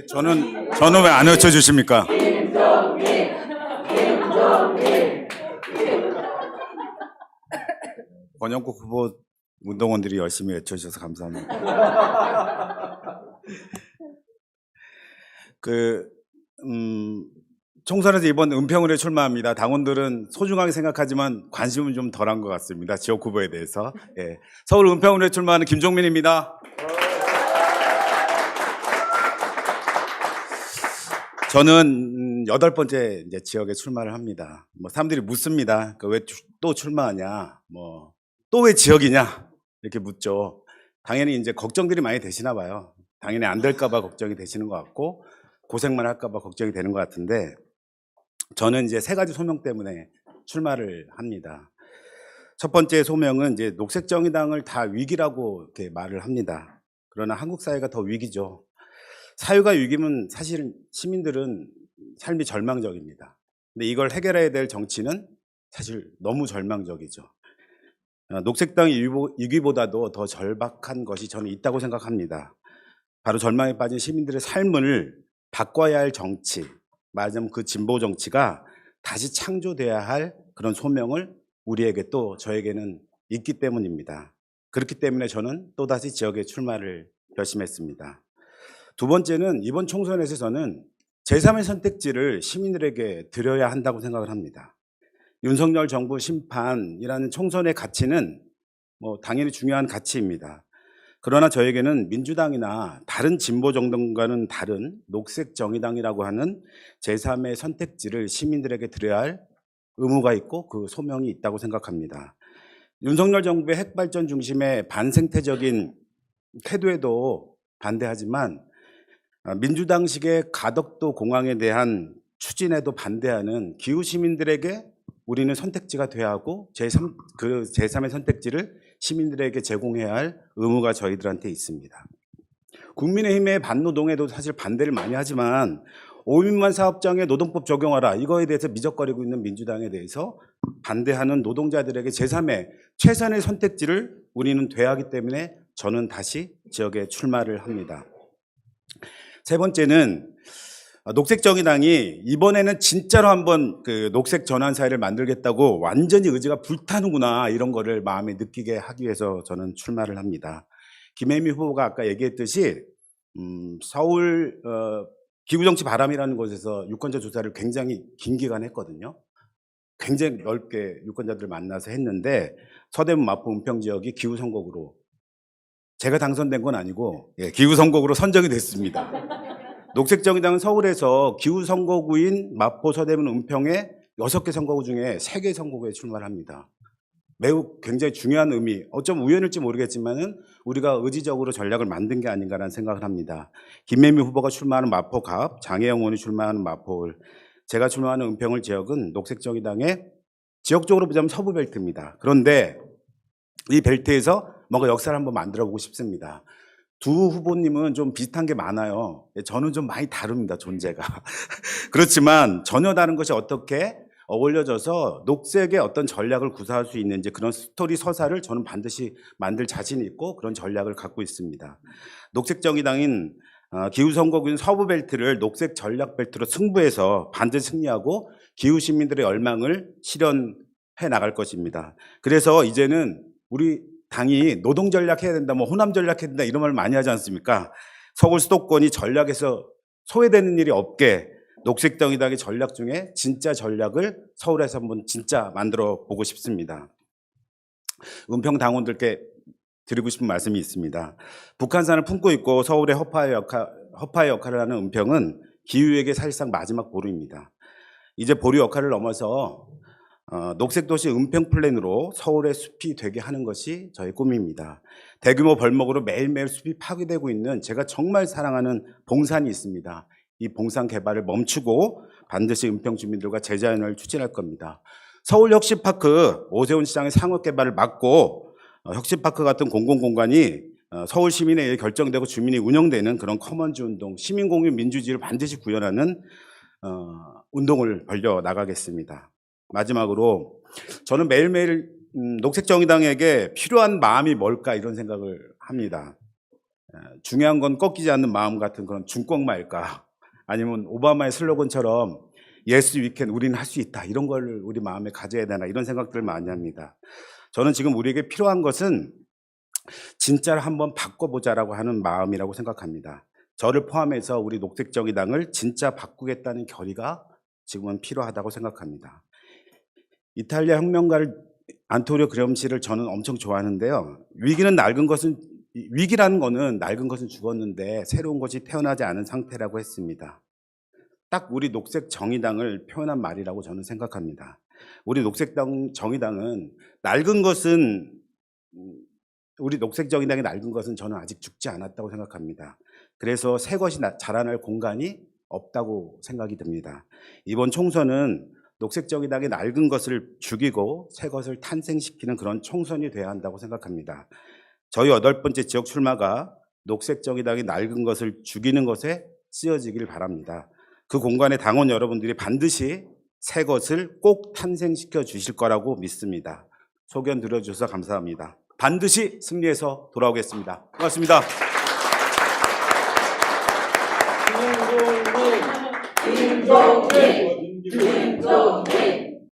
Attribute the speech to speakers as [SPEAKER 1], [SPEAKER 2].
[SPEAKER 1] 저는 왜 안 외쳐주십니까? 권영국 후보 운동원들이 열심히 외쳐주셔서 감사합니다. 총선에서 이번 은평을에 출마합니다. 당원들은 소중하게 생각하지만 관심은 좀 덜한 것 같습니다. 지역 후보에 대해서. 예. 서울 은평을에 출마하는 김종민입니다. 저는 8번째 이제 지역에 출마를 합니다. 사람들이 묻습니다. 왜 또 출마하냐? 또 왜 지역이냐? 이렇게 묻죠. 당연히 이제 걱정들이 많이 되시나 봐요. 당연히 안 될까봐 걱정이 되시는 것 같고, 고생만 할까봐 걱정이 되는 것 같은데, 저는 이제 3가지 소명 때문에 출마를 합니다. 첫 번째 소명은 이제 녹색정의당을 다 위기라고 이렇게 말을 합니다. 그러나 한국 사회가 더 위기죠. 사회가 위기면 사실 시민들은 삶이 절망적입니다. 근데 이걸 해결해야 될 정치는 사실 너무 절망적이죠. 녹색당의 위기보다도 더 절박한 것이 저는 있다고 생각합니다. 바로 절망에 빠진 시민들의 삶을 바꿔야 할 정치, 말하자면 그 진보 정치가 다시 창조돼야 할 그런 소명을 우리에게 또 저에게는 있기 때문입니다. 그렇기 때문에 저는 또다시 지역에 출마를 결심했습니다. 두 번째는 이번 총선에서 저는 제3의 선택지를 시민들에게 드려야 한다고 생각을 합니다. 윤석열 정부 심판이라는 총선의 가치는 당연히 중요한 가치입니다. 그러나 저에게는 민주당이나 다른 진보 정당과는 다른 녹색정의당이라고 하는 제3의 선택지를 시민들에게 드려야 할 의무가 있고 그 소명이 있다고 생각합니다. 윤석열 정부의 핵발전 중심의 반생태적인 태도에도 반대하지만 민주당식의 가덕도 공항에 대한 추진에도 반대하는 기후 시민들에게 우리는 선택지가 돼야 하고 제3의 선택지를 시민들에게 제공해야 할 의무가 저희들한테 있습니다. 국민의힘의 반노동에도 사실 반대를 많이 하지만 5인만 사업장에 노동법 적용하라 이거에 대해서 미적거리고 있는 민주당에 대해서 반대하는 노동자들에게 제3의 최선의 선택지를 우리는 돼야 하기 때문에 저는 다시 지역에 출마를 합니다. 세 번째는 녹색정의당이 이번에는 진짜로 한번 그 녹색 전환사회를 만들겠다고 완전히 의지가 불타는구나 이런 거를 마음에 느끼게 하기 위해서 저는 출마를 합니다. 김혜미 후보가 아까 얘기했듯이 서울 기구정치 바람이라는 곳에서 유권자 조사를 굉장히 긴 기간 했거든요. 굉장히 넓게 유권자들을 만나서 했는데 서대문 마포 은평 지역이 기후선거구로 제가 당선된 건 아니고 기후선거구로 선정이 됐습니다. 녹색정의당은 서울에서 기후선거구인 마포, 서대문, 은평의 6개 선거구 중에 3개 선거구에 출마를 합니다. 매우 굉장히 중요한 의미, 어쩜 우연일지 모르겠지만은 우리가 의지적으로 전략을 만든 게 아닌가라는 생각을 합니다. 김혜미 후보가 출마하는 마포갑, 장혜영 의원이 출마하는 마포을, 제가 출마하는 은평을 지역은 녹색정의당의 지역적으로 보자면 서부벨트입니다. 그런데 이 벨트에서 뭔가 역사를 한번 만들어 보고 싶습니다. 두 후보님은 좀 비슷한 게 많아요. 저는 좀 많이 다릅니다, 존재가. 그렇지만 전혀 다른 것이 어떻게 어울려져서 녹색의 어떤 전략을 구사할 수 있는지 그런 스토리 서사를 저는 반드시 만들 자신이 있고 그런 전략을 갖고 있습니다. 녹색정의당인 기후선거구인 서부벨트를 녹색 전략벨트로 승부해서 반드시 승리하고 기후시민들의 열망을 실현해 나갈 것입니다. 그래서 이제는 우리 당이 노동 전략 해야 된다, 호남 전략 해야 된다 이런 말 많이 하지 않습니까? 서울 수도권이 전략에서 소외되는 일이 없게 녹색정의당의 전략 중에 진짜 전략을 서울에서 한번 진짜 만들어 보고 싶습니다. 은평 당원들께 드리고 싶은 말씀이 있습니다. 북한산을 품고 있고 서울의 허파의 역할을 하는 은평은 기후위기의 사실상 마지막 보루입니다. 이제 보루 역할을 넘어서 녹색도시 은평 플랜으로 서울의 숲이 되게 하는 것이 저의 꿈입니다. 대규모 벌목으로 매일매일 숲이 파괴되고 있는 제가 정말 사랑하는 봉산이 있습니다. 이 봉산 개발을 멈추고 반드시 은평 주민들과 재자연을 추진할 겁니다. 서울혁신파크 오세훈 시장의 상업 개발을 막고 혁신파크 같은 공공공간이 서울 시민에 의해 결정되고 주민이 운영되는 그런 커먼즈 운동, 시민공유 민주주의를 반드시 구현하는 운동을 벌려 나가겠습니다. 마지막으로 저는 매일매일 녹색정의당에게 필요한 마음이 뭘까 이런 생각을 합니다. 중요한 건 꺾이지 않는 마음 같은 그런 중꺾마일까? 아니면 오바마의 슬로건처럼 Yes, we can, 우리는 할 수 있다. 이런 걸 우리 마음에 가져야 되나 이런 생각들을 많이 합니다. 저는 지금 우리에게 필요한 것은 진짜로 한번 바꿔보자라고 하는 마음이라고 생각합니다. 저를 포함해서 우리 녹색정의당을 진짜 바꾸겠다는 결의가 지금은 필요하다고 생각합니다. 이탈리아 혁명가를 안토니오 그람시를 저는 엄청 좋아하는데요. 위기라는 거는 낡은 것은 죽었는데 새로운 것이 태어나지 않은 상태라고 했습니다. 딱 우리 녹색정의당을 표현한 말이라고 저는 생각합니다. 우리 녹색정의당은 우리 녹색정의당이 낡은 것은 저는 아직 죽지 않았다고 생각합니다. 그래서 새 것이 자라날 공간이 없다고 생각이 듭니다. 이번 총선은 녹색정의당의 낡은 것을 죽이고 새 것을 탄생시키는 그런 총선이 돼야 한다고 생각합니다. 저희 8번째 지역 출마가 녹색정의당이 낡은 것을 죽이는 것에 쓰여지길 바랍니다. 그 공간에 당원 여러분들이 반드시 새 것을 꼭 탄생시켜 주실 거라고 믿습니다. 소견 들어주셔서 감사합니다. 반드시 승리해서 돌아오겠습니다. 고맙습니다.
[SPEAKER 2] 김종민